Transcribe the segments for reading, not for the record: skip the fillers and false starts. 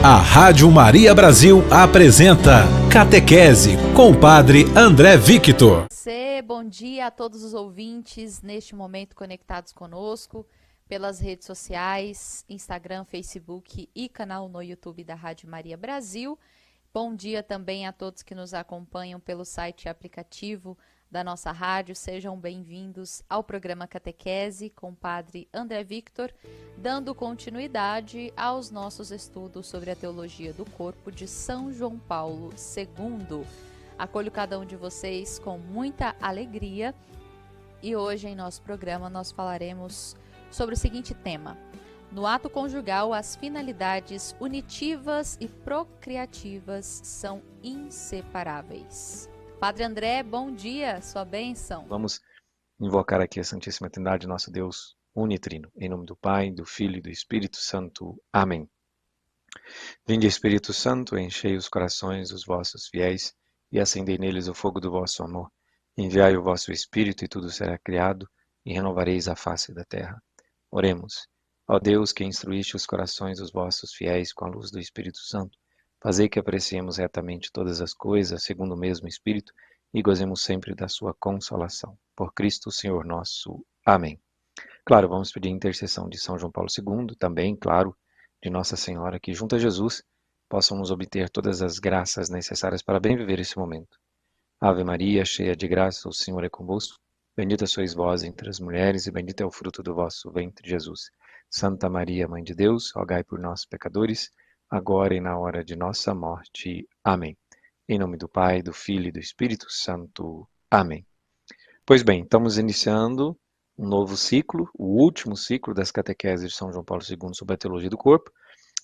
A Rádio Maria Brasil apresenta Catequese com o Padre André Victor. Bom dia a todos os ouvintes neste momento conectados conosco pelas redes sociais, Instagram, Facebook e canal no YouTube da Rádio Maria Brasil. Bom dia também a todos que nos acompanham pelo site e aplicativo da nossa rádio. Sejam bem-vindos ao programa Catequese com o Padre André Victor, dando continuidade aos nossos estudos sobre a teologia do corpo de São João Paulo II. Acolho cada um de vocês com muita alegria e hoje em nosso programa nós falaremos sobre o seguinte tema: no ato conjugal, as finalidades unitivas e procriativas são inseparáveis. Padre André, bom dia, sua bênção. Vamos invocar aqui a Santíssima Trindade, nosso Deus unitrino, em nome do Pai, do Filho e do Espírito Santo. Amém. Vinde, Espírito Santo, enchei os corações dos vossos fiéis e acendei neles o fogo do vosso amor. Enviai o vosso Espírito e tudo será criado e renovareis a face da terra. Oremos. Ó Deus, que instruíste os corações dos vossos fiéis com a luz do Espírito Santo, fazei que apreciemos retamente todas as coisas, segundo o mesmo Espírito, e gozemos sempre da sua consolação. Por Cristo, Senhor nosso. Amém. Claro, vamos pedir a intercessão de São João Paulo II, também, claro, de Nossa Senhora, que junto a Jesus possamos obter todas as graças necessárias para bem viver esse momento. Ave Maria, cheia de graça, o Senhor é convosco. Bendita sois vós entre as mulheres, e bendito é o fruto do vosso ventre, Jesus. Santa Maria, Mãe de Deus, rogai por nós, pecadores, agora e na hora de nossa morte. Amém. Em nome do Pai, do Filho e do Espírito Santo. Amém. Pois bem, estamos iniciando um novo ciclo, o último ciclo das catequeses de São João Paulo II sobre a teologia do corpo,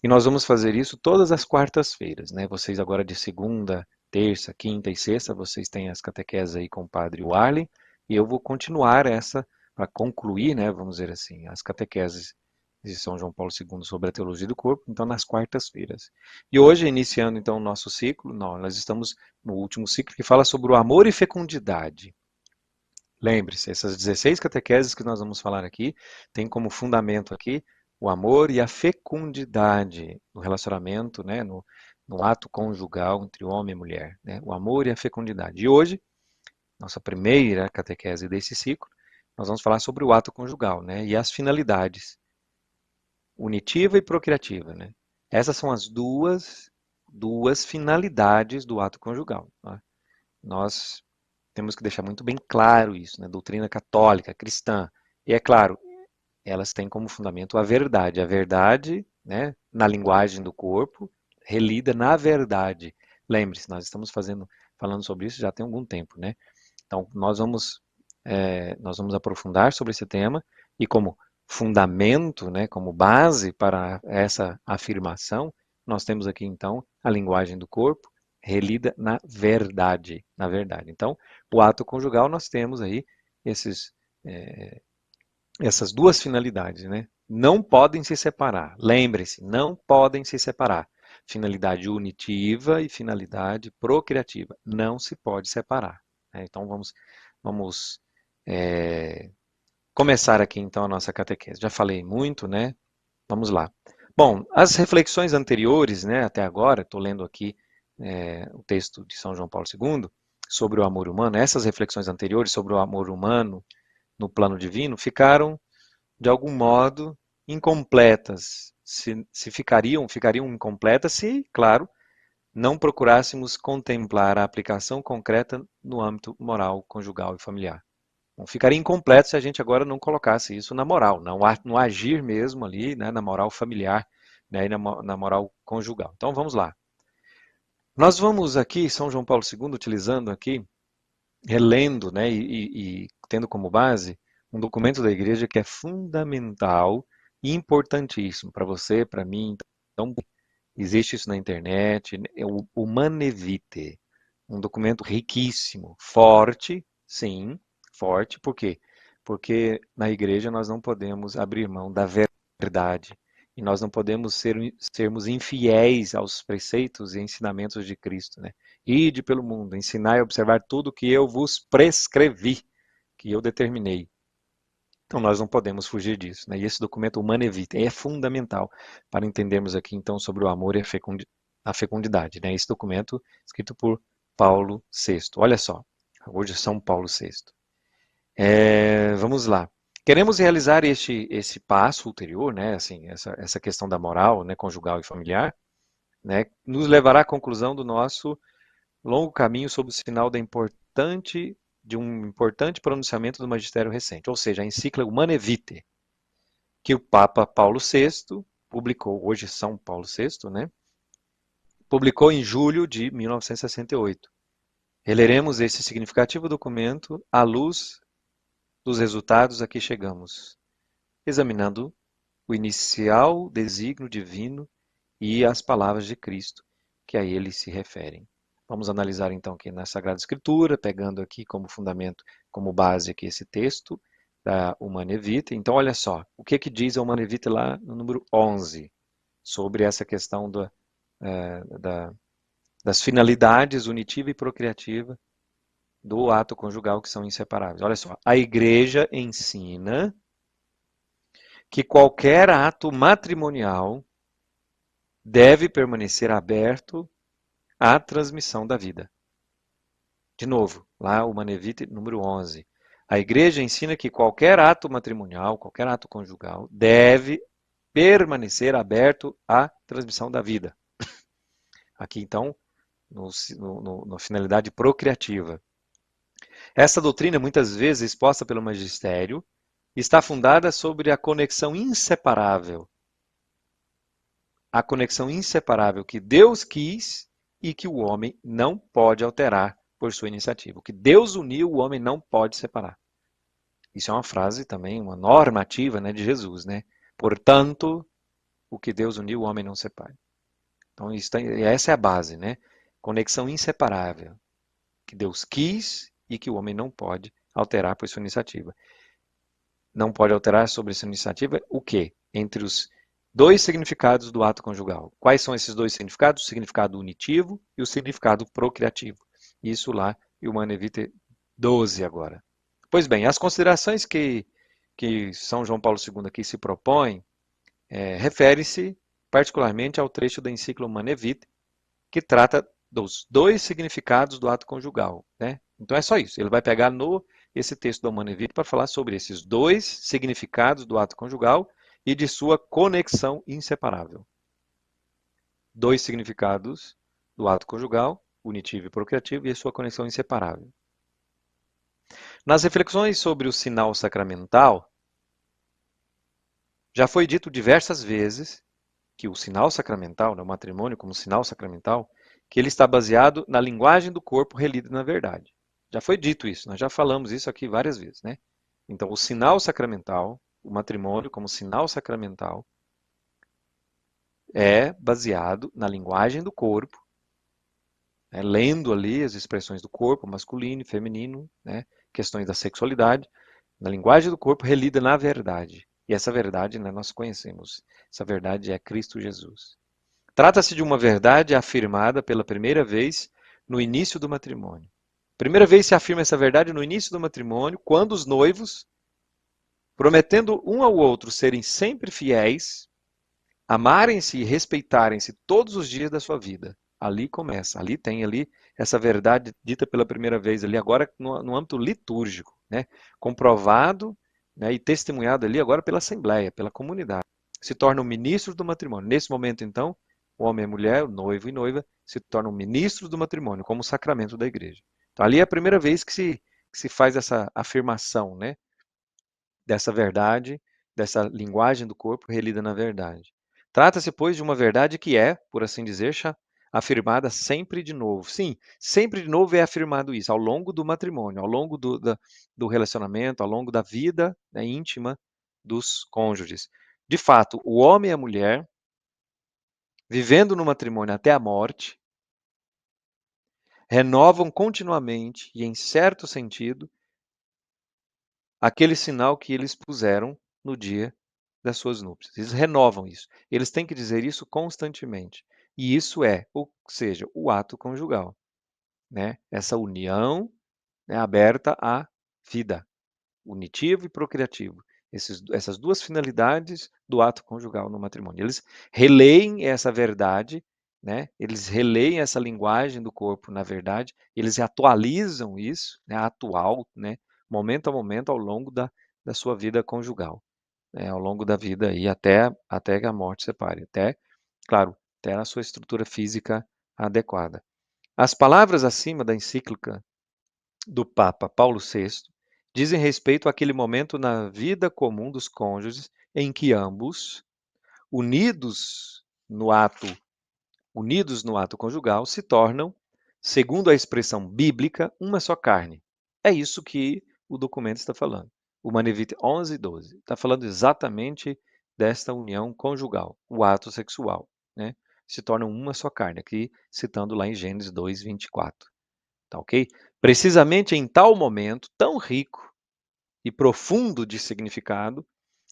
e nós vamos fazer isso todas as quartas-feiras, né? Vocês agora de segunda, terça, quinta e sexta, vocês têm as catequeses aí com o Padre Warlen, e eu vou continuar essa, para concluir, né, vamos dizer assim, as catequeses de São João Paulo II sobre a teologia do corpo, então nas quartas-feiras. E hoje, iniciando então o nosso ciclo, nós estamos no último ciclo que fala sobre o amor e fecundidade. Lembre-se, essas 16 catequeses que nós vamos falar aqui, tem como fundamento aqui o amor e a fecundidade no relacionamento, né, no ato conjugal entre homem e mulher, né, o amor e a fecundidade. E hoje, nossa primeira catequese desse ciclo, nós vamos falar sobre o ato conjugal, né, e as finalidades, unitiva e procriativa, né. Essas são as duas finalidades do ato conjugal. Tá? Nós temos que deixar muito bem claro isso, né, doutrina católica, cristã, e é claro, elas têm como fundamento a verdade, né, na linguagem do corpo, relida na verdade. Lembre-se, nós estamos falando sobre isso já tem algum tempo, né? Então, nós vamos aprofundar sobre esse tema e como fundamento, né, como base para essa afirmação, nós temos aqui, então, a linguagem do corpo, relida na verdade. Então, o ato conjugal, nós temos aí essas duas finalidades, né? Não podem se separar. Lembre-se, não podem se separar. Finalidade unitiva e finalidade procriativa. Não se pode separar. Né? Então vamos começar aqui então a nossa catequese. Já falei muito, né? Vamos lá. Bom, as reflexões anteriores, né, até agora, estou lendo aqui o texto de São João Paulo II sobre o amor humano. Essas reflexões anteriores sobre o amor humano no plano divino ficaram, de algum modo, incompletas. Ficariam incompletas se, claro, não procurássemos contemplar a aplicação concreta no âmbito moral, conjugal e familiar. Bom, ficaria incompleto se a gente agora não colocasse isso na moral, no agir mesmo ali, né, na moral familiar, né, e na moral conjugal. Então vamos lá. Nós vamos aqui, São João Paulo II, utilizando aqui, relendo, né, e tendo como base um documento da igreja que é fundamental e importantíssimo para você, para mim. Então, existe isso na internet, é o Humanae Vitae, um documento riquíssimo, forte, sim, forte, por quê? Porque na igreja nós não podemos abrir mão da verdade e nós não podemos sermos infiéis aos preceitos e ensinamentos de Cristo, né? Ide pelo mundo, ensinai a observar tudo o que eu vos prescrevi, que eu determinei. Então, nós não podemos fugir disso, né? E esse documento, o Humanae Vitae, é fundamental para entendermos aqui, então, sobre o amor e a fecundidade, né? Esse documento escrito por Paulo VI. Olha só, hoje São Paulo VI. Vamos lá. Queremos realizar esse passo ulterior, né? Assim, essa questão da moral, né? Conjugal e familiar, né? Nos levará à conclusão do nosso longo caminho sob o sinal de um importante pronunciamento do magistério recente, ou seja, a encíclica Humanae Vitae, que o Papa Paulo VI publicou, hoje São Paulo VI, né? Publicou em julho de 1968. Releremos esse significativo documento à luz dos resultados a que chegamos, examinando o inicial desígnio divino e as palavras de Cristo que a ele se referem. Vamos analisar então aqui na Sagrada Escritura, pegando aqui como fundamento, como base aqui esse texto da Humanae Vitae. Então, olha só, o que diz a Humanae Vitae lá no número 11, sobre essa questão das finalidades unitiva e procriativa do ato conjugal, que são inseparáveis. Olha só, a Igreja ensina que qualquer ato matrimonial deve permanecer aberto à transmissão da vida. De novo, lá o Humanae Vitae número 11. A Igreja ensina que qualquer ato matrimonial, qualquer ato conjugal, deve permanecer aberto à transmissão da vida. Aqui, então, na finalidade procriativa. Essa doutrina, muitas vezes exposta pelo magistério, está fundada sobre a conexão inseparável que Deus quis e que o homem não pode alterar por sua iniciativa. O que Deus uniu, o homem não pode separar. Isso é uma frase também, uma normativa, né, de Jesus, né? Portanto, o que Deus uniu, o homem não separe. Então, essa é a base, né? Conexão inseparável, que Deus quis e que o homem não pode alterar por sua iniciativa. Não pode alterar sobre essa iniciativa o quê? Entre os dois significados do ato conjugal. Quais são esses dois significados? O significado unitivo e o significado procriativo. Isso lá em Humanae Vitae 12 agora. Pois bem, as considerações que São João Paulo II aqui se propõe refere-se particularmente ao trecho da encíclica Humanae Vitae, que trata dos dois significados do ato conjugal, né? Então é só isso. Ele vai pegar esse texto da Humanae Vitae para falar sobre esses dois significados do ato conjugal e de sua conexão inseparável. Dois significados do ato conjugal, unitivo e procriativo, e a sua conexão inseparável. Nas reflexões sobre o sinal sacramental, já foi dito diversas vezes que o sinal sacramental, o matrimônio como sinal sacramental, que ele está baseado na linguagem do corpo relida na verdade. Já foi dito isso, nós já falamos isso aqui várias vezes, né? Então, o sinal sacramental, o matrimônio como sinal sacramental, é baseado na linguagem do corpo, né? Lendo ali as expressões do corpo, masculino e feminino, né? Questões da sexualidade, na linguagem do corpo relida na verdade. E essa verdade, né, nós conhecemos. Essa verdade é Cristo Jesus. Trata-se de uma verdade afirmada pela primeira vez no início do matrimônio. Primeira vez se afirma essa verdade no início do matrimônio, quando os noivos, prometendo um ao outro serem sempre fiéis, amarem-se e respeitarem-se todos os dias da sua vida. Ali começa, ali tem essa verdade dita pela primeira vez ali agora no âmbito litúrgico, né? Comprovado, né, e testemunhado ali agora pela Assembleia, pela comunidade. Se tornam ministros do matrimônio. Nesse momento, então, o homem e a mulher, o noivo e noiva, se tornam ministros do matrimônio, como sacramento da igreja. Então, ali é a primeira vez que se faz essa afirmação, né, dessa verdade, dessa linguagem do corpo relida na verdade. Trata-se, pois, de uma verdade que é, por assim dizer, afirmada sempre de novo. Sim, sempre de novo é afirmado isso, ao longo do matrimônio, ao longo do relacionamento, ao longo da vida, né, íntima dos cônjuges. De fato, o homem e a mulher, vivendo no matrimônio até a morte, renovam continuamente e, em certo sentido, aquele sinal que eles puseram no dia das suas núpcias. Eles renovam isso. Eles têm que dizer isso constantemente. E isso ou seja, o ato conjugal, né? Essa união, né, aberta à vida, unitivo e procriativo. essas duas finalidades do ato conjugal no matrimônio. Eles releem essa verdade, né? Eles releem essa linguagem do corpo na verdade, eles atualizam isso, né? Atual, né? Momento a momento ao longo da sua vida conjugal, né? Ao longo da vida e até que a morte separe, claro, até a sua estrutura física adequada. As palavras acima da encíclica do Papa Paulo VI dizem respeito àquele momento na vida comum dos cônjuges em que ambos, unidos no ato, unidos no ato conjugal, se tornam, segundo a expressão bíblica, uma só carne. É isso que o documento está falando. O Manevite 11:12 está falando exatamente desta união conjugal, o ato sexual, né? Se tornam uma só carne, aqui citando lá em Gênesis 2:24. Tá ok? Precisamente em tal momento tão rico e profundo de significado,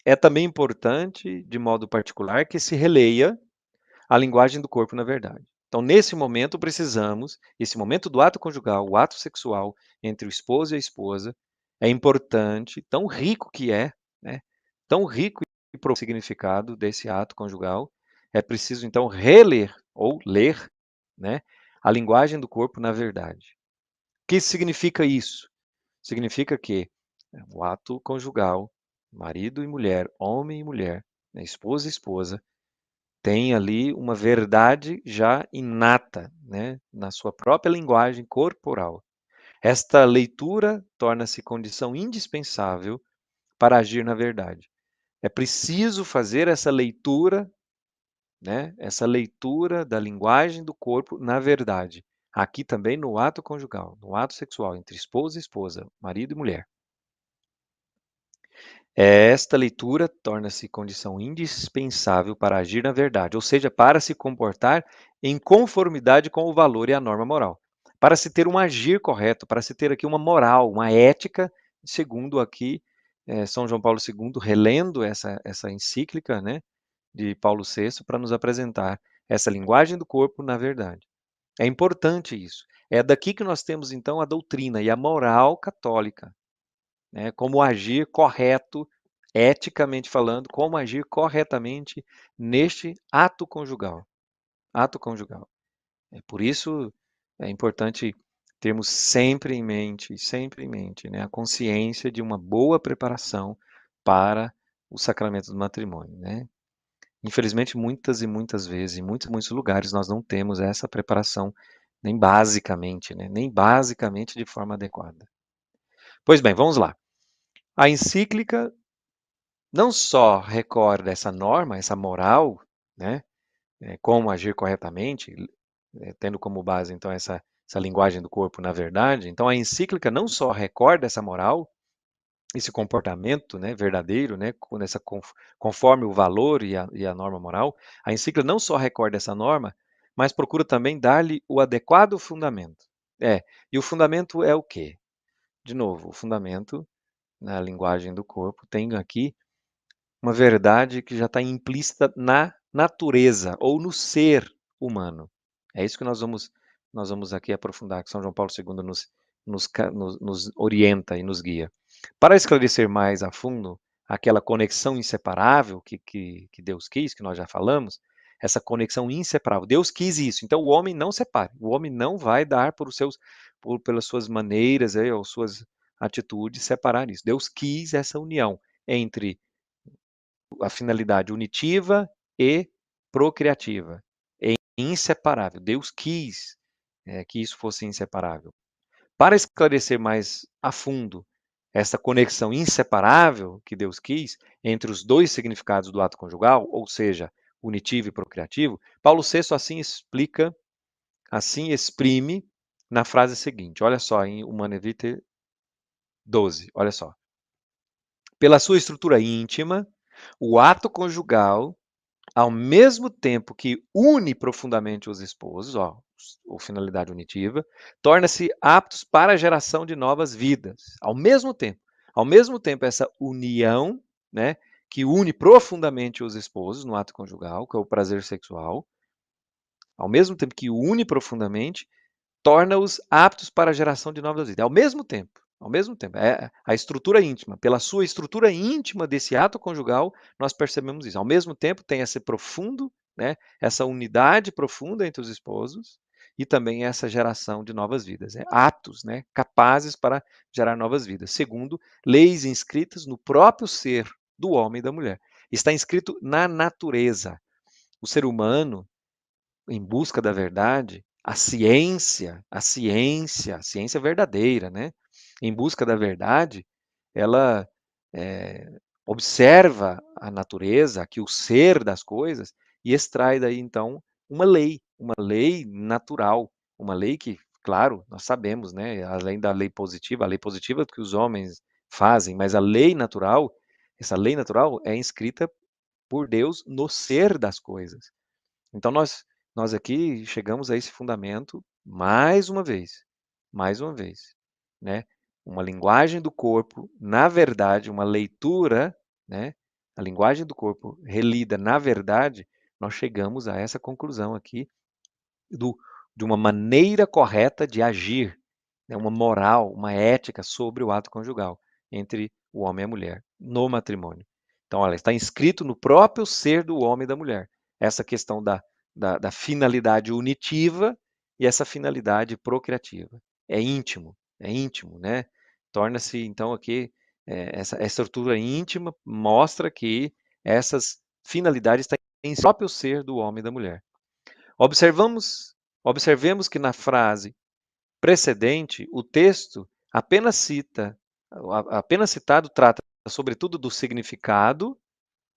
é também importante, de modo particular, que se releia a linguagem do corpo na verdade. Então, nesse momento, precisamos, esse momento do ato conjugal, o ato sexual entre o esposo e a esposa, é importante, tão rico que é, né? Tão rico e profundo significado desse ato conjugal, é preciso, então, reler ou ler, né, a linguagem do corpo na verdade. O que significa isso? Significa que o ato conjugal, marido e mulher, homem e mulher, né, esposa e esposa, tem ali uma verdade já inata, né, na sua própria linguagem corporal. Esta leitura torna-se condição indispensável para agir na verdade. É preciso fazer essa leitura, né, essa leitura da linguagem do corpo na verdade. Aqui também no ato conjugal, no ato sexual entre esposo e esposa, marido e mulher. Esta leitura torna-se condição indispensável para agir na verdade, ou seja, para se comportar em conformidade com o valor e a norma moral. Para se ter um agir correto, para se ter aqui uma moral, uma ética, segundo aqui São João Paulo II, relendo essa encíclica, né, de Paulo VI, para nos apresentar essa linguagem do corpo na verdade. É importante isso. É daqui que nós temos, então, a doutrina e a moral católica, né, como agir correto, eticamente falando, como agir corretamente neste ato conjugal. Ato conjugal. Por isso é importante termos sempre em mente, né, a consciência de uma boa preparação para o sacramento do matrimônio, né? Infelizmente, muitas e muitas vezes, em muitos lugares, nós não temos essa preparação, nem basicamente, né, nem basicamente de forma adequada. Pois bem, vamos lá. A encíclica não só recorda essa norma, essa moral, né, como agir corretamente, tendo como base então essa linguagem do corpo na verdade. Então a encíclica não só recorda essa moral, esse comportamento, né, verdadeiro, né, conforme o valor e a norma moral, a encíclica não só recorda essa norma, mas procura também dar-lhe o adequado fundamento. E o fundamento é o quê? De novo, o fundamento na linguagem do corpo tem aqui uma verdade que já está implícita na natureza ou no ser humano. É isso que nós vamos aqui aprofundar, que São João Paulo II nos orienta e nos guia. Para esclarecer mais a fundo aquela conexão inseparável que Deus quis, que nós já falamos, essa conexão inseparável. Deus quis isso, então o homem não separe. O homem não vai dar pelas suas maneiras ou suas atitudes separar isso. Deus quis essa união entre a finalidade unitiva e procriativa. É inseparável. Deus quis que isso fosse inseparável. Para esclarecer mais a fundo essa conexão inseparável que Deus quis entre os dois significados do ato conjugal, ou seja, unitivo e procriativo, Paulo VI assim explica, assim exprime na frase seguinte. Olha só, em Humanae Vitae 12, olha só. Pela sua estrutura íntima, o ato conjugal, ao mesmo tempo que une profundamente os esposos, ou finalidade unitiva, torna-se aptos para a geração de novas vidas. Ao mesmo tempo essa união, né, que une profundamente os esposos no ato conjugal, que é o prazer sexual, ao mesmo tempo que une profundamente, torna-os aptos para a geração de novas vidas. Ao mesmo tempo. Ao mesmo tempo, é a estrutura íntima. Pela sua estrutura íntima desse ato conjugal, nós percebemos isso. Ao mesmo tempo, tem esse profundo, né, essa unidade profunda entre os esposos e também essa geração de novas vidas. Atos, né, capazes para gerar novas vidas, segundo leis inscritas no próprio ser do homem e da mulher. Está inscrito na natureza. O ser humano, em busca da verdade, a ciência verdadeira, né? Em busca da verdade, ela observa a natureza, aqui o ser das coisas, e extrai daí então uma lei natural, uma lei que, claro, nós sabemos, né? Além da lei positiva, a lei positiva que os homens fazem, mas a lei natural, essa lei natural é inscrita por Deus no ser das coisas. Então nós aqui chegamos a esse fundamento mais uma vez, né? Uma linguagem do corpo, na verdade, uma leitura, né? A linguagem do corpo relida na verdade, nós chegamos a essa conclusão aqui de uma maneira correta de agir, né? Uma moral, uma ética sobre o ato conjugal entre o homem e a mulher no matrimônio. Então, olha, está inscrito no próprio ser do homem e da mulher essa questão da finalidade unitiva e essa finalidade procriativa. É íntimo, né? Torna-se, então, aqui, essa estrutura íntima mostra que essas finalidades estão em próprio ser do homem e da mulher. Observemos que na frase precedente, o texto apenas citado trata sobretudo do significado,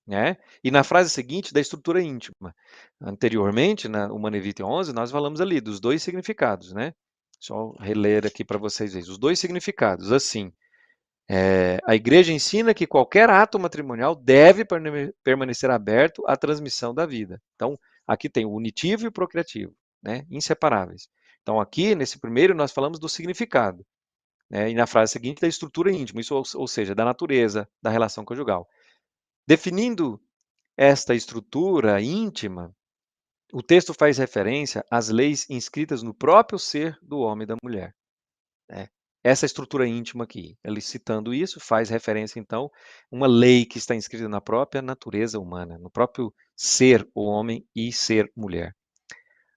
né? E na frase seguinte, da estrutura íntima. Anteriormente, no Manevite 11, nós falamos ali dos dois significados, né? Só reler aqui para vocês verem. Os dois significados, assim, a igreja ensina que qualquer ato matrimonial deve permanecer aberto à transmissão da vida. Então, aqui tem o unitivo e o procriativo, né? Inseparáveis. Então, aqui, nesse primeiro, nós falamos do significado, né? E na frase seguinte, da estrutura íntima, isso, ou seja, da natureza da relação conjugal. Definindo esta estrutura íntima, o texto faz referência às leis inscritas no próprio ser do homem e da mulher, né? Essa estrutura íntima aqui, ele citando isso, faz referência, então, a uma lei que está inscrita na própria natureza humana, no próprio ser o homem e ser mulher.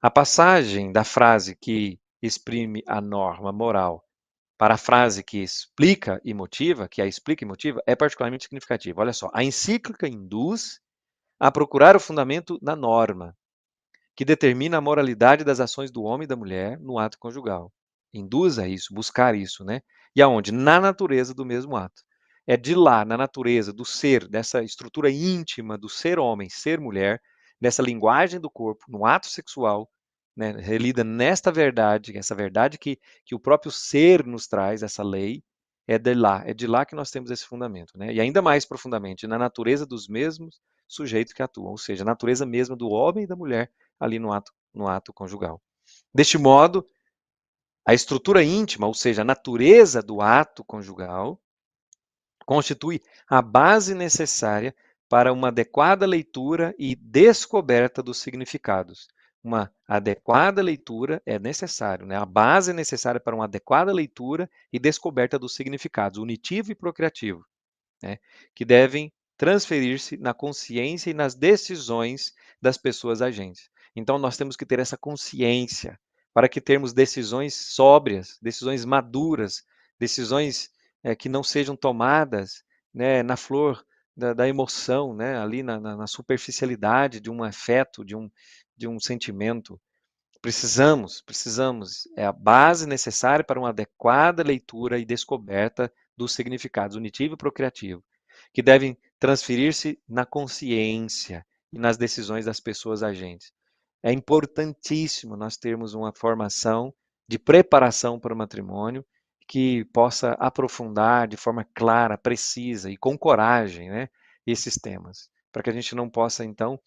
A passagem da frase que exprime a norma moral para a frase que explica e motiva, que a explica e motiva, é particularmente significativa. Olha só, a encíclica induz a procurar o fundamento na norma, que determina a moralidade das ações do homem e da mulher no ato conjugal. Induz a isso, buscar isso, né? E aonde? Na natureza do mesmo ato. É de lá, na natureza do ser, dessa estrutura íntima do ser homem, ser mulher, dessa linguagem do corpo, no ato sexual, né, relida nesta verdade, essa verdade que o próprio ser nos traz, essa lei, é de lá que nós temos esse fundamento, né? E ainda mais profundamente, na natureza dos mesmos sujeitos que atuam, ou seja, a natureza mesma do homem e da mulher ali no ato conjugal. Deste modo, a estrutura íntima, ou seja, a natureza do ato conjugal, constitui a base necessária para uma adequada leitura e descoberta dos significados. Uma adequada leitura é necessário, né? A base é necessária para uma adequada leitura e descoberta dos significados, unitivo e procriativo, né? Que devem transferir-se na consciência e nas decisões das pessoas agentes. Então, nós temos que ter essa consciência para que termos decisões sóbrias, decisões maduras, decisões que não sejam tomadas, né, na flor da emoção, né, ali na superficialidade de um afeto, de um sentimento. Precisamos, é a base necessária para uma adequada leitura e descoberta dos significados unitivo e procriativo, que devem transferir-se na consciência e nas decisões das pessoas agentes. É importantíssimo nós termos uma formação de preparação para o matrimônio que possa aprofundar de forma clara, precisa e com coragem, né, esses temas, para que a gente não possa, então,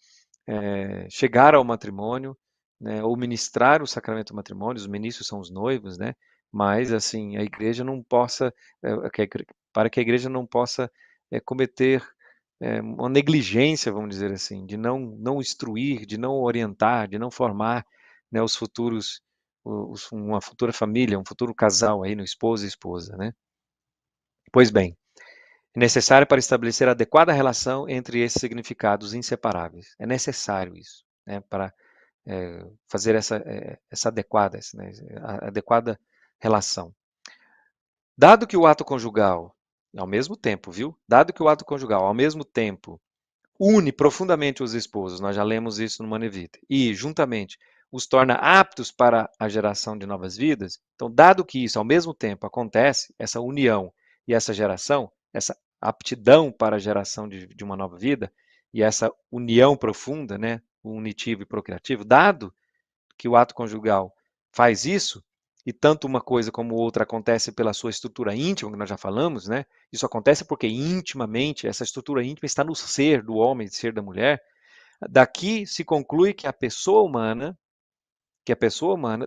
chegar ao matrimônio, né, ou ministrar o sacramento do matrimônio, os ministros são os noivos, né, mas assim, a igreja não possa, para que a igreja não possa cometer uma negligência, vamos dizer assim, de não instruir, de não orientar, de não formar, né, uma futura família, um futuro casal aí, no esposo e esposa, né? Pois bem, é necessário para estabelecer a adequada relação entre esses significados inseparáveis. É necessário isso, né, para fazer essa adequada relação. Dado que o ato conjugal, ao mesmo tempo, viu? Dado que o ato conjugal, ao mesmo tempo, une profundamente os esposos, nós já lemos isso no Manevita, e, juntamente, os torna aptos para a geração de novas vidas, então, dado que isso, ao mesmo tempo, acontece, essa união e essa geração, essa aptidão para a geração de uma nova vida, e essa união profunda, né, o unitivo e procriativo, dado que o ato conjugal faz isso, e tanto uma coisa como outra acontece pela sua estrutura íntima, que nós já falamos, né? Isso acontece porque intimamente, essa estrutura íntima está no ser do homem e ser da mulher. Daqui se conclui que a pessoa humana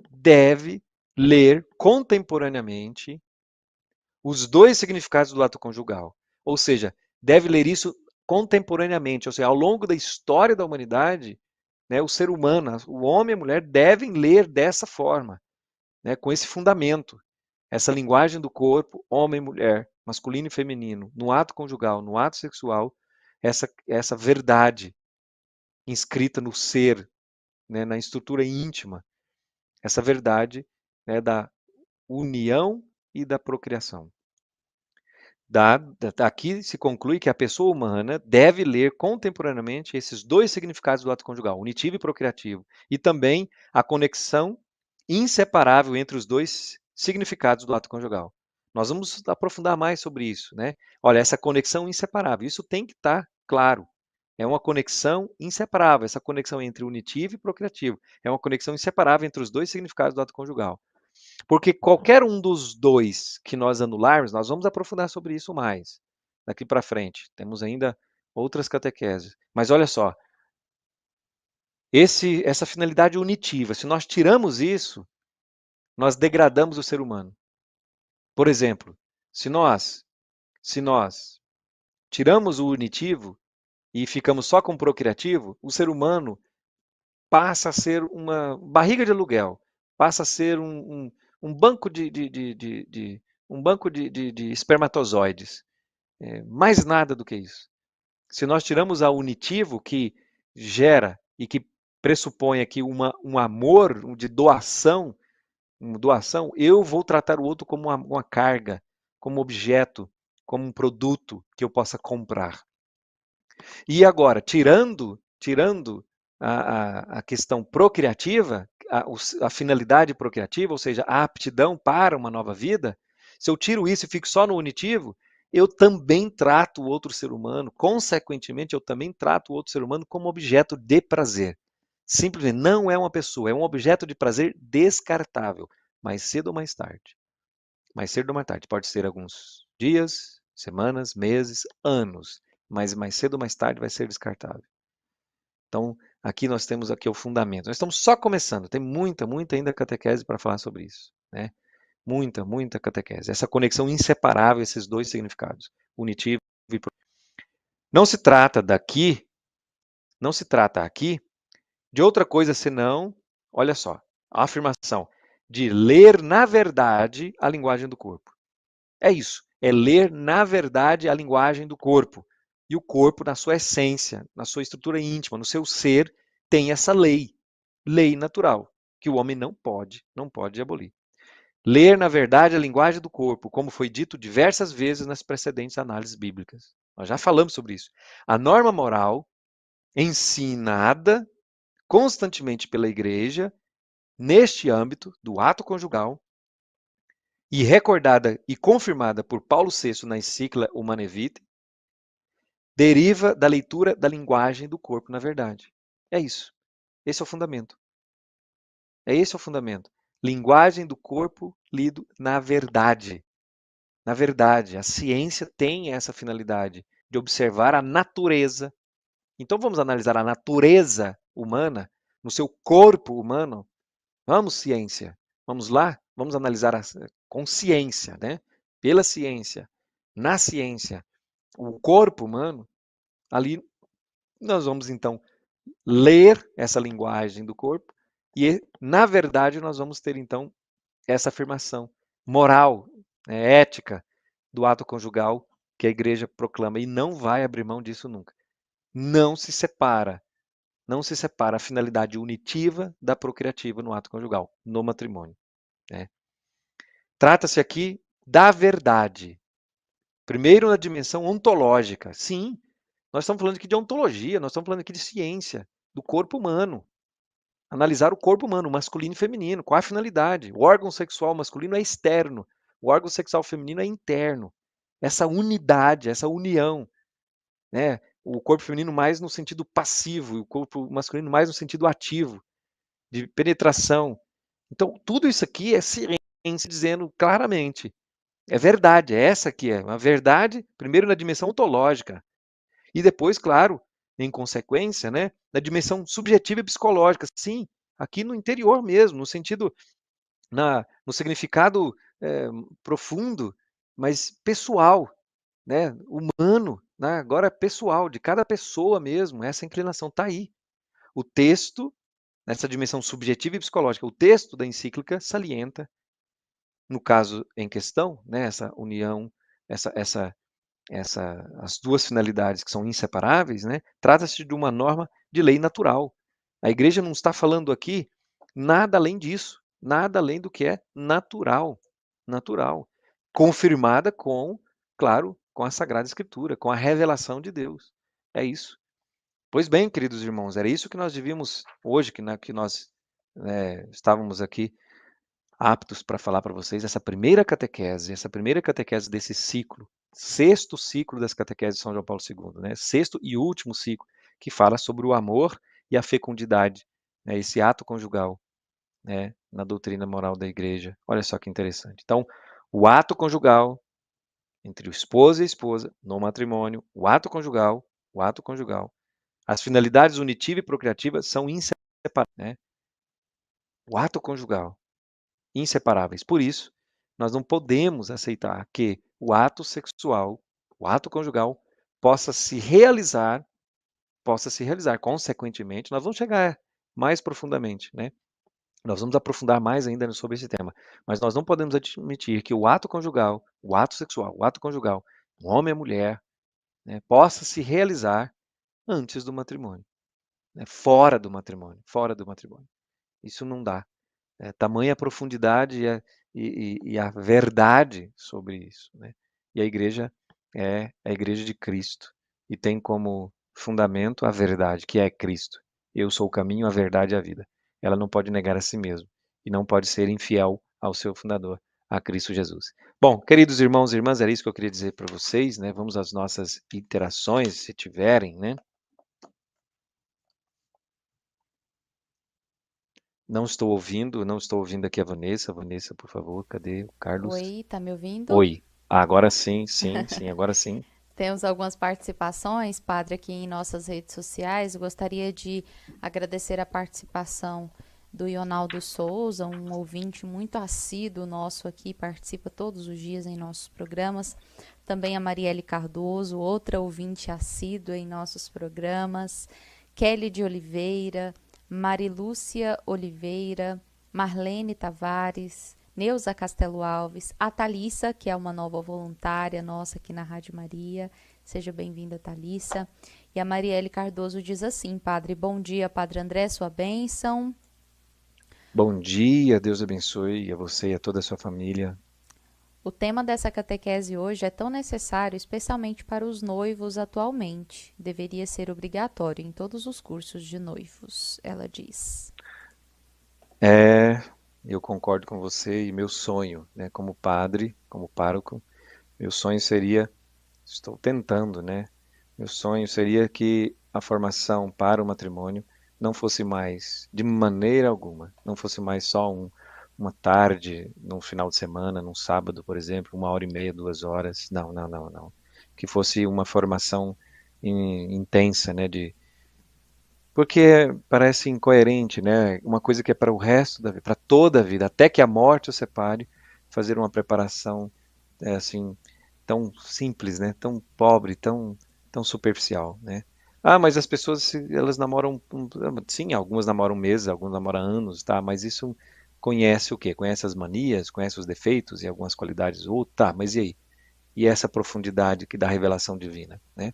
deve ler contemporaneamente os dois significados do ato conjugal. Ou seja, deve ler isso contemporaneamente, ou seja, ao longo da história da humanidade, né, o ser humano, o homem e a mulher devem ler dessa forma, né, com esse fundamento, essa linguagem do corpo, homem e mulher, masculino e feminino, no ato conjugal, no ato sexual, essa verdade inscrita no ser, né, na estrutura íntima, essa verdade, né, da união e da procriação. Aqui se conclui que a pessoa humana deve ler contemporaneamente esses dois significados do ato conjugal, unitivo e procriativo, e também a conexão inseparável entre os dois significados do ato conjugal. Nós vamos aprofundar mais sobre isso, né? Olha, essa conexão inseparável, isso tem que estar claro. É uma conexão inseparável, essa conexão entre unitivo e procriativo. É uma conexão inseparável entre os dois significados do ato conjugal. Porque qualquer um dos dois que nós anularmos, nós vamos aprofundar sobre isso mais daqui para frente. Temos ainda outras catequeses. Mas olha só, essa finalidade unitiva, se nós tiramos isso, nós degradamos o ser humano. Por exemplo, se nós tiramos o unitivo e ficamos só com o procriativo, o ser humano passa a ser uma barriga de aluguel, passa a ser um banco de espermatozoides. Mais nada do que isso. Se nós tiramos a unitivo que gera e que pressupõe aqui um amor de doação, eu vou tratar o outro como uma carga, como objeto, como um produto que eu possa comprar. E agora, tirando a questão procriativa, a finalidade procriativa, ou seja, a aptidão para uma nova vida, se eu tiro isso e fico só no unitivo, eu também trato o outro ser humano, consequentemente, eu também trato o outro ser humano como objeto de prazer. Simplesmente não é uma pessoa, é um objeto de prazer descartável, mais cedo ou mais tarde. Mais cedo ou mais tarde, pode ser alguns dias, semanas, meses, anos, mas mais cedo ou mais tarde vai ser descartável. Então, aqui nós temos aqui o fundamento. Nós estamos só começando, tem muita ainda catequese para falar sobre isso, né? Muita catequese. Essa conexão inseparável, esses dois significados, unitivo e não se trata aqui de outra coisa senão, olha só, a afirmação de ler na verdade a linguagem do corpo. É isso, é ler na verdade a linguagem do corpo. E o corpo, na sua essência, na sua estrutura íntima, no seu ser, tem essa lei natural, que o homem não pode abolir. Ler, na verdade, a linguagem do corpo, como foi dito diversas vezes nas precedentes análises bíblicas. Nós já falamos sobre isso. A norma moral, ensinada constantemente pela igreja, neste âmbito do ato conjugal, e recordada e confirmada por Paulo VI na encíclica Humanae Vitae, deriva da leitura da linguagem do corpo na verdade. É isso. Esse é o fundamento. Esse é o fundamento. Linguagem do corpo lido na verdade. Na verdade, a ciência tem essa finalidade de observar a natureza. Então vamos analisar a natureza humana no seu corpo humano. Vamos, ciência. Vamos lá? Vamos analisar com ciência, né? Pela ciência, na ciência, o corpo humano. Ali nós vamos então ler essa linguagem do corpo e, na verdade, nós vamos ter então essa afirmação moral, ética, do ato conjugal que a igreja proclama e não vai abrir mão disso nunca. Não se separa. Não se separa a finalidade unitiva da procriativa no ato conjugal, no matrimônio, né? Trata-se aqui da verdade. Primeiro, na dimensão ontológica. Sim, nós estamos falando aqui de ontologia, nós estamos falando aqui de ciência, do corpo humano. Analisar o corpo humano, masculino e feminino. Qual a finalidade? O órgão sexual masculino é externo, o órgão sexual feminino é interno. Essa unidade, essa união, né? O corpo feminino mais no sentido passivo, e o corpo masculino mais no sentido ativo, de penetração. Então, tudo isso aqui é ciência dizendo claramente. É verdade, é essa que é. Uma verdade, primeiro na dimensão ontológica, e depois, claro, em consequência, né, na dimensão subjetiva e psicológica. Sim, aqui no interior mesmo, no sentido, no significado profundo, mas pessoal, né, humano, né, agora pessoal, de cada pessoa mesmo, essa inclinação está aí. O texto, nessa dimensão subjetiva e psicológica, o texto da encíclica salienta, no caso em questão, né, essa união, as duas finalidades que são inseparáveis, né, trata-se de uma norma de lei natural. A igreja não está falando aqui nada além disso, nada além do que é natural, natural, confirmada com, claro, com a Sagrada Escritura, com a revelação de Deus. É isso. Pois bem, queridos irmãos, era isso que nós devíamos hoje, que nós estávamos aqui aptos para falar para vocês, essa primeira catequese desse ciclo, sexto ciclo das catequeses de São João Paulo II, né? Sexto e último ciclo, que fala sobre o amor e a fecundidade, né? Esse ato conjugal, né? Na doutrina moral da igreja. Olha só que interessante. Então, o ato conjugal entre o esposo e a esposa no matrimônio, o ato conjugal, as finalidades unitiva e procriativa são inseparáveis, né? O ato conjugal, inseparáveis. Por isso, nós não podemos aceitar que o ato sexual, o ato conjugal, possa se realizar, consequentemente, nós vamos chegar mais profundamente, né? Nós vamos aprofundar mais ainda sobre esse tema, mas nós não podemos admitir que o ato conjugal, o ato sexual, o ato conjugal, um homem e mulher, né, possa se realizar antes do matrimônio, né, fora do matrimônio, fora do matrimônio. Isso não dá. Tamanha profundidade e a verdade sobre isso, né? E a igreja é a igreja de Cristo e tem como fundamento a verdade, que é Cristo. Eu sou o caminho, a verdade e a vida. Ela não pode negar a si mesma e não pode ser infiel ao seu fundador, a Cristo Jesus. Bom, queridos irmãos e irmãs, era isso que eu queria dizer para vocês, né? Vamos às nossas interações, se tiverem, né? Não estou ouvindo aqui a Vanessa. Vanessa, por favor, cadê o Carlos? Oi, tá me ouvindo? Oi. Agora sim, agora sim. Temos algumas participações, padre, aqui em nossas redes sociais. Eu gostaria de agradecer a participação do Ionaldo Souza, um ouvinte muito assíduo nosso aqui, participa todos os dias em nossos programas. Também a Marielle Cardoso, outra ouvinte assídua em nossos programas. Kelly de Oliveira, Marilúcia Oliveira, Marlene Tavares, Neuza Castelo Alves, a Thalissa, que é uma nova voluntária nossa aqui na Rádio Maria. Seja bem-vinda, Thalissa. E a Marielle Cardoso diz assim: Padre, bom dia, Padre André, sua bênção. Bom dia, Deus abençoe a você e a toda a sua família. O tema dessa catequese hoje é tão necessário, especialmente para os noivos atualmente. Deveria ser obrigatório em todos os cursos de noivos, ela diz. Eu concordo com você e meu sonho, né, como padre, como pároco, meu sonho seria, estou tentando, né, meu sonho seria que a formação para o matrimônio não fosse mais, de maneira alguma, não fosse mais só uma tarde, num final de semana, num sábado, por exemplo, 1h30, 2 horas. Não, não, não, não. Que fosse uma formação intensa, né? Porque parece incoerente, né? Uma coisa que é para o resto da vida, para toda a vida, até que a morte o separe, fazer uma preparação assim tão simples, né? Tão pobre, tão superficial, né? Ah, mas as pessoas elas namoram, sim, algumas namoram meses, algumas namoram anos, tá? Mas isso conhece o quê? Conhece as manias, conhece os defeitos e algumas qualidades. Tá, mas e aí? e essa profundidade que dá a revelação divina, né?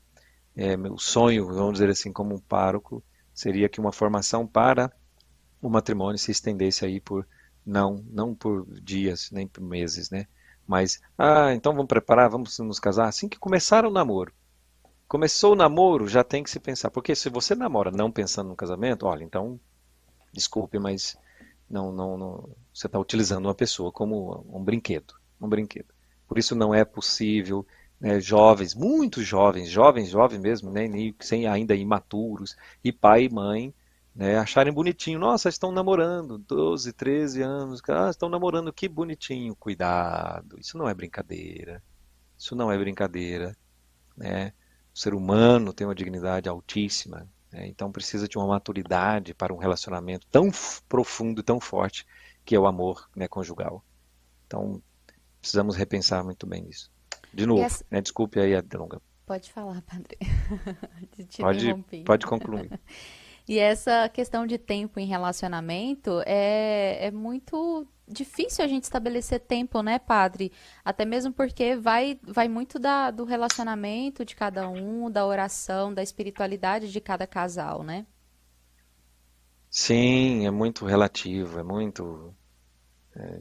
Meu sonho, vamos dizer assim, como um pároco, seria que uma formação para o matrimônio se estendesse aí por, não por dias, nem por meses, né? Mas, então vamos preparar, vamos nos casar. Assim que começar o namoro. Começou o namoro, já tem que se pensar. Porque se você namora não pensando no casamento, olha, então, desculpe, mas não, você está utilizando uma pessoa como um brinquedo, um brinquedo. Por isso não é possível, né, jovens, muitos jovens mesmo, né, sem ainda imaturos, e pai e mãe, né, acharem bonitinho. Nossa, estão namorando, 12, 13 anos, estão namorando, que bonitinho. Cuidado, isso não é brincadeira. Isso não é brincadeira, né? O ser humano tem uma dignidade altíssima, né? Então precisa de uma maturidade para um relacionamento tão profundo e tão forte que é o amor, né, conjugal. Então precisamos repensar muito bem nisso. De novo, né, desculpe aí a delonga. Pode falar, padre. Te Pode, interrompi. pode concluir. E essa questão de tempo em relacionamento é muito difícil a gente estabelecer tempo, né, padre? Até mesmo porque vai muito do relacionamento de cada um, da oração, da espiritualidade de cada casal, né? Sim, é muito relativo, é muito.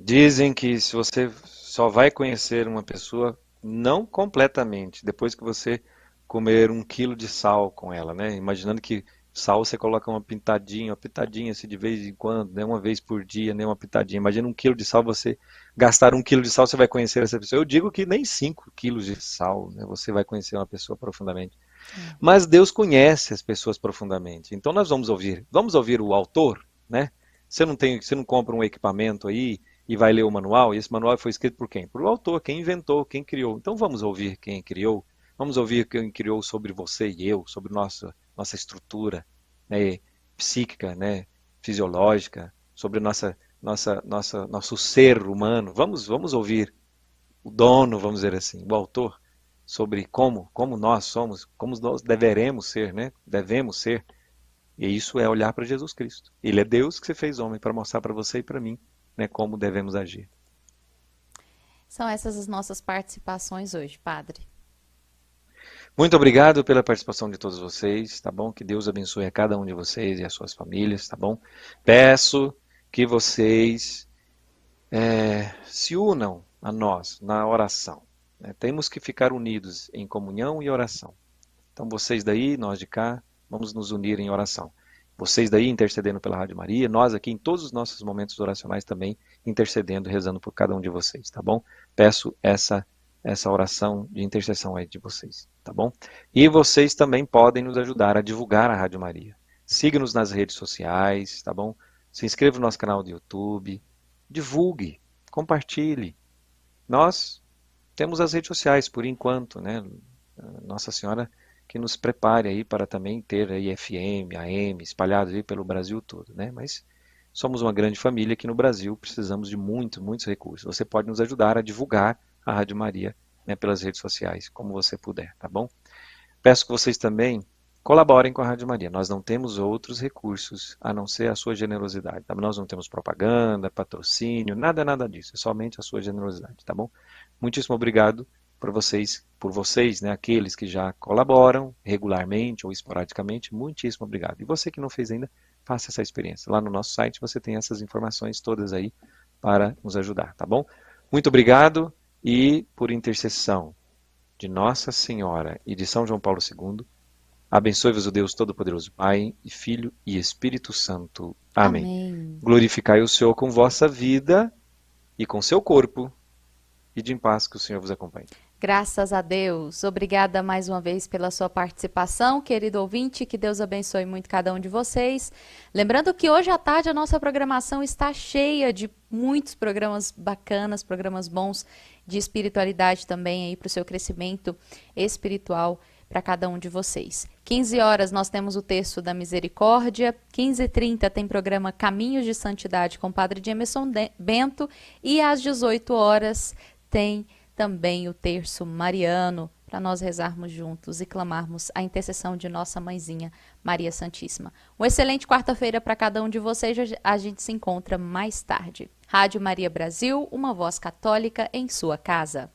Dizem que se você só vai conhecer uma pessoa, não completamente, depois que você comer 1 quilo de sal com ela, né? Imaginando que sal você coloca uma pitadinha assim de vez em quando, né? Uma vez por dia, né? Uma pitadinha. Imagina 1 quilo de sal, você gastar 1 quilo de sal, você vai conhecer essa pessoa. Eu digo que nem 5 quilos de sal, né? Você vai conhecer uma pessoa profundamente. Mas Deus conhece as pessoas profundamente. Então nós vamos ouvir o autor, né? Você não compra um equipamento aí e vai ler o manual, e esse manual foi escrito por quem? Por o autor, quem inventou, quem criou. Então vamos ouvir quem criou, vamos ouvir quem criou sobre você e eu, sobre nossa estrutura, né, psíquica, né, fisiológica, sobre nosso ser humano. Vamos ouvir o dono, vamos dizer assim, o autor, sobre como nós somos, como nós deveremos ser, né? Devemos ser. E isso é olhar para Jesus Cristo. Ele é Deus que se fez homem para mostrar para você e para mim, né, como devemos agir. São essas as nossas participações hoje, padre. Muito obrigado pela participação de todos vocês, tá bom? Que Deus abençoe a cada um de vocês e as suas famílias, tá bom? Peço que vocês se unam a nós na oração, né? Temos que ficar unidos em comunhão e oração. Então vocês daí, nós de cá, vamos nos unir em oração. Vocês daí intercedendo pela Rádio Maria, nós aqui em todos os nossos momentos oracionais também intercedendo, rezando por cada um de vocês, tá bom? Peço essa oração de intercessão aí de vocês, tá bom? E vocês também podem nos ajudar a divulgar a Rádio Maria. Siga-nos nas redes sociais, tá bom? Se inscreva no nosso canal do YouTube, divulgue, compartilhe. Nós temos as redes sociais por enquanto, né? Nossa Senhora que nos prepare aí para também ter aí FM, AM espalhados aí pelo Brasil todo, né? Mas somos uma grande família aqui no Brasil, precisamos de muitos recursos. Você pode nos ajudar a divulgar a Rádio Maria, né, pelas redes sociais, como você puder, tá bom? Peço que vocês também colaborem com a Rádio Maria. Nós não temos outros recursos a não ser a sua generosidade, tá? Nós não temos propaganda, patrocínio, nada disso. É somente a sua generosidade, tá bom? Muitíssimo obrigado por vocês, né, aqueles que já colaboram regularmente ou esporadicamente, muitíssimo obrigado. E você que não fez ainda, faça essa experiência. Lá no nosso site você tem essas informações todas aí para nos ajudar, tá bom? Muito obrigado e por intercessão de Nossa Senhora e de São João Paulo II, abençoe-vos o Deus Todo-Poderoso, Pai e Filho e Espírito Santo. Amém. Amém. Glorificai o Senhor com vossa vida e com seu corpo, e de em paz que o Senhor vos acompanhe. Graças a Deus. Obrigada mais uma vez pela sua participação, querido ouvinte. Que Deus abençoe muito cada um de vocês. Lembrando que hoje à tarde a nossa programação está cheia de muitos programas bacanas, programas bons de espiritualidade também aí para o seu crescimento espiritual para cada um de vocês. 15 horas nós temos o Terço da Misericórdia, 15h30 tem programa Caminhos de Santidade com o Padre Emerson Bento e às 18 horas tem também o Terço Mariano, para nós rezarmos juntos e clamarmos a intercessão de nossa mãezinha, Maria Santíssima. Uma excelente quarta-feira para cada um de vocês, a gente se encontra mais tarde. Rádio Maria Brasil, uma voz católica em sua casa.